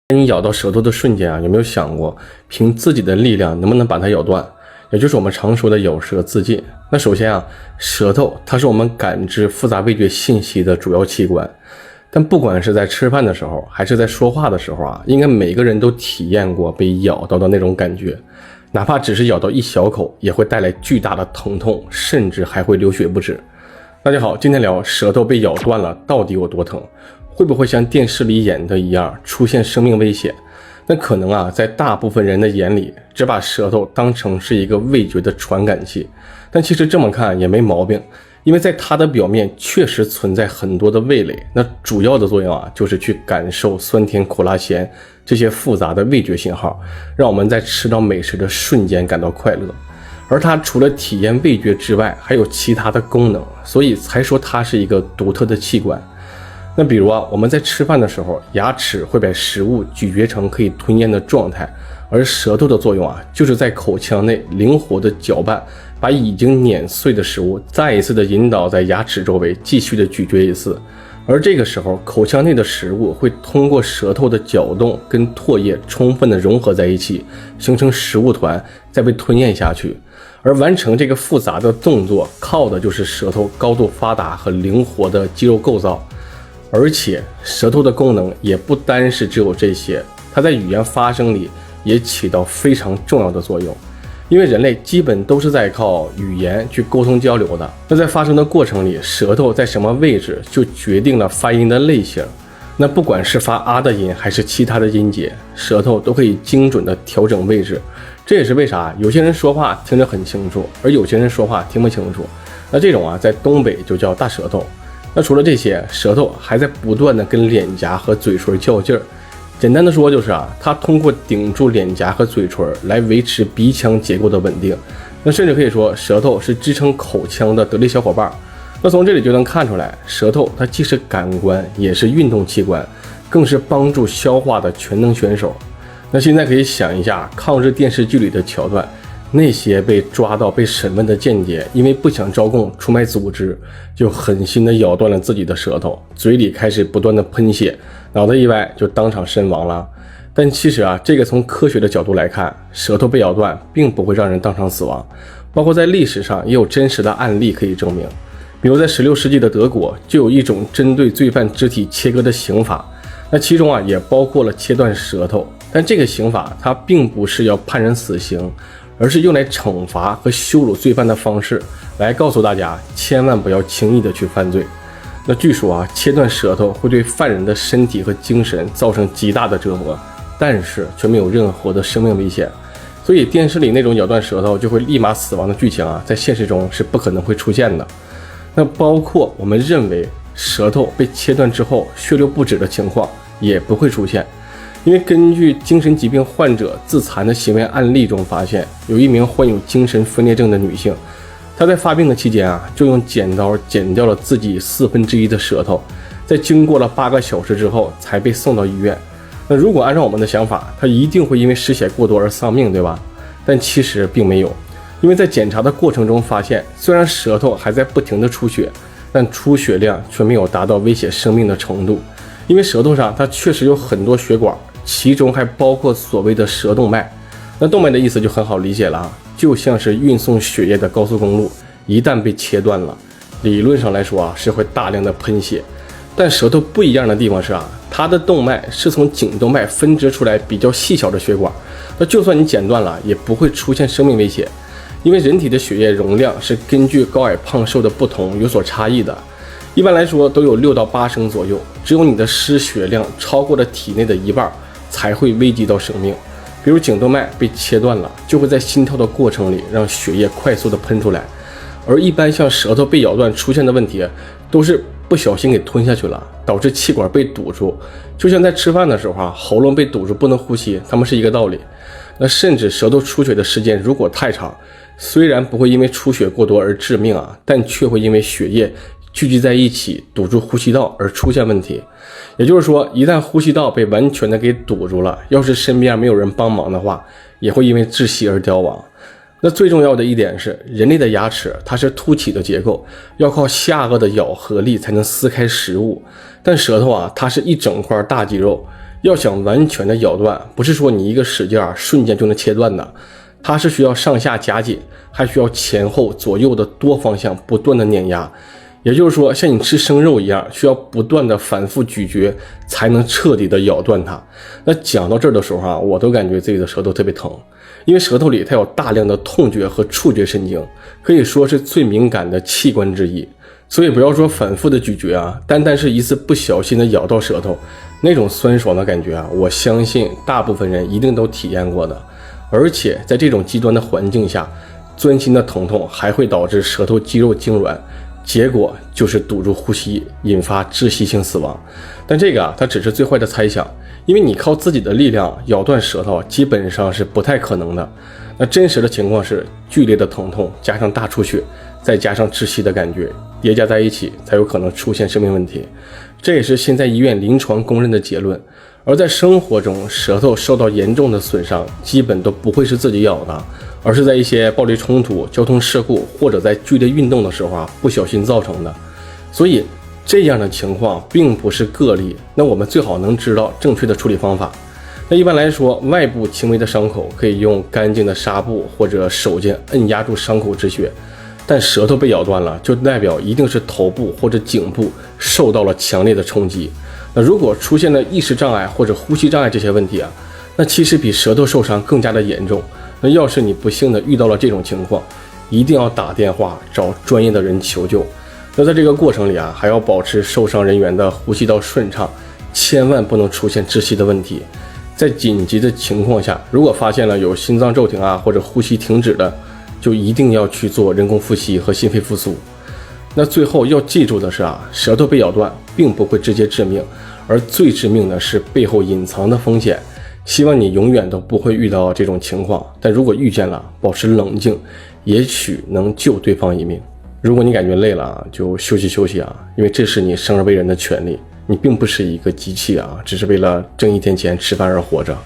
在你咬到舌头的瞬间啊，有没有想过凭自己的力量能不能把它咬断？也就是我们常说的咬舌自尽。那首先啊，舌头它是我们感知复杂味觉信息的主要器官。但不管是在吃饭的时候，还是在说话的时候啊，应该每个人都体验过被咬到的那种感觉，哪怕只是咬到一小口，也会带来巨大的疼痛，甚至还会流血不止。大家好，今天聊舌头被咬断了到底有多疼，会不会像电视里演的一样出现生命危险？那可能啊，在大部分人的眼里，只把舌头当成是一个味觉的传感器，但其实这么看也没毛病，因为在它的表面确实存在很多的味蕾，那主要的作用啊，就是去感受酸甜苦辣咸这些复杂的味觉信号，让我们在吃到美食的瞬间感到快乐。而它除了体验味觉之外，还有其他的功能，所以才说它是一个独特的器官。那比如啊，我们在吃饭的时候，牙齿会把食物咀嚼成可以吞咽的状态，而舌头的作用啊，就是在口腔内灵活的搅拌，把已经碾碎的食物再一次的引导在牙齿周围继续的咀嚼一次。而这个时候，口腔内的食物会通过舌头的搅动跟唾液充分的融合在一起，形成食物团，再被吞咽下去。而完成这个复杂的动作，靠的就是舌头高度发达和灵活的肌肉构造。而且舌头的功能也不单是只有这些，它在语言发声里也起到非常重要的作用。因为人类基本都是在靠语言去沟通交流的，那在发声的过程里，舌头在什么位置就决定了发音的类型。那不管是发啊的音还是其他的音节，舌头都可以精准的调整位置。这也是为啥有些人说话听着很清楚，而有些人说话听不清楚。那这种啊，在东北就叫大舌头。那除了这些，舌头还在不断的跟脸颊和嘴唇较劲儿。简单的说就是啊，它通过顶住脸颊和嘴唇来维持鼻腔结构的稳定。那甚至可以说，舌头是支撑口腔的得力小伙伴。那从这里就能看出来，舌头它既是感官，也是运动器官，更是帮助消化的全能选手。那现在可以想一下抗日电视剧里的桥段，那些被抓到被审问的间谍，因为不想招供出卖组织，就狠心的咬断了自己的舌头，嘴里开始不断的喷血，脑袋一歪就当场身亡了。但其实啊，这个从科学的角度来看，舌头被咬断并不会让人当场死亡，包括在历史上也有真实的案例可以证明。比如在16世纪的德国，就有一种针对罪犯肢体切割的刑法，那其中啊也包括了切断舌头。但这个刑法它并不是要判人死刑，而是用来惩罚和羞辱罪犯的方式，来告诉大家千万不要轻易的去犯罪。那据说啊，切断舌头会对犯人的身体和精神造成极大的折磨，但是却没有任何的生命危险。所以电视里那种咬断舌头就会立马死亡的剧情啊，在现实中是不可能会出现的。那包括我们认为舌头被切断之后血流不止的情况也不会出现。因为根据精神疾病患者自残的行为案例中发现，有一名患有精神分裂症的女性，她在发病的期间啊，就用剪刀剪掉了自己1/4的舌头，在经过了8个小时之后才被送到医院。那如果按照我们的想法，她一定会因为失血过多而丧命，对吧？但其实并没有，因为在检查的过程中发现，虽然舌头还在不停的出血，但出血量却没有达到威胁生命的程度。因为舌头上它确实有很多血管，其中还包括所谓的舌动脉。那动脉的意思就很好理解了啊，就像是运送血液的高速公路，一旦被切断了，理论上来说啊，是会大量的喷血。但舌头不一样的地方是啊，它的动脉是从颈动脉分支出来比较细小的血管，那就算你剪断了，也不会出现生命危险。因为人体的血液容量是根据高矮胖瘦的不同有所差异的。一般来说都有6到8升左右，只有你的失血量超过了体内的1半，才会危及到生命。比如颈动脉被切断了，就会在心跳的过程里让血液快速的喷出来。而一般像舌头被咬断出现的问题，都是不小心给吞下去了，导致气管被堵住，就像在吃饭的时候啊，喉咙被堵住不能呼吸，它们是一个道理。那甚至舌头出血的时间如果太长，虽然不会因为出血过多而致命啊，但却会因为血液聚集在一起堵住呼吸道而出现问题。也就是说，一旦呼吸道被完全的给堵住了，要是身边没有人帮忙的话，也会因为窒息而凋亡。那最重要的一点是，人类的牙齿它是凸起的结构，要靠下颚的咬合力才能撕开食物，但舌头啊，它是一整块大肌肉，要想完全的咬断，不是说你一个使劲瞬间就能切断的，它是需要上下夹紧，还需要前后左右的多方向不断的碾压。也就是说，像你吃生肉一样，需要不断的反复咀嚼，才能彻底的咬断它。那讲到这儿的时候啊，我都感觉自己的舌头特别疼，因为舌头里它有大量的痛觉和触觉神经，可以说是最敏感的器官之一。所以不要说反复的咀嚼啊，单单是一次不小心的咬到舌头，那种酸爽的感觉啊，我相信大部分人一定都体验过的。而且在这种极端的环境下，钻心的疼痛还会导致舌头肌肉痉挛，结果就是堵住呼吸，引发窒息性死亡。但这个啊，它只是最坏的猜想，因为你靠自己的力量咬断舌头基本上是不太可能的。那真实的情况是剧烈的疼痛加上大出血，再加上窒息的感觉叠加在一起，才有可能出现生命问题。这也是现在医院临床公认的结论。而在生活中，舌头受到严重的损伤基本都不会是自己咬的，而是在一些暴力冲突、交通事故或者在剧烈运动的时候啊，不小心造成的。所以这样的情况并不是个例，那我们最好能知道正确的处理方法。那一般来说，外部轻微的伤口可以用干净的纱布或者手巾按压住伤口止血，但舌头被咬断了，就代表一定是头部或者颈部受到了强烈的冲击。那如果出现了意识障碍或者呼吸障碍这些问题啊，那其实比舌头受伤更加的严重。那要是你不幸的遇到了这种情况，一定要打电话找专业的人求救。那在这个过程里啊，还要保持受伤人员的呼吸道顺畅，千万不能出现窒息的问题。在紧急的情况下，如果发现了有心脏骤停啊或者呼吸停止的，就一定要去做人工呼吸和心肺复苏。那最后要记住的是啊，舌头被咬断并不会直接致命，而最致命的是背后隐藏的风险。希望你永远都不会遇到这种情况，但如果遇见了，保持冷静，也许能救对方一命。如果你感觉累了啊，就休息休息啊，因为这是你生而为人的权利，你并不是一个机器啊，只是为了挣一天钱吃饭而活着。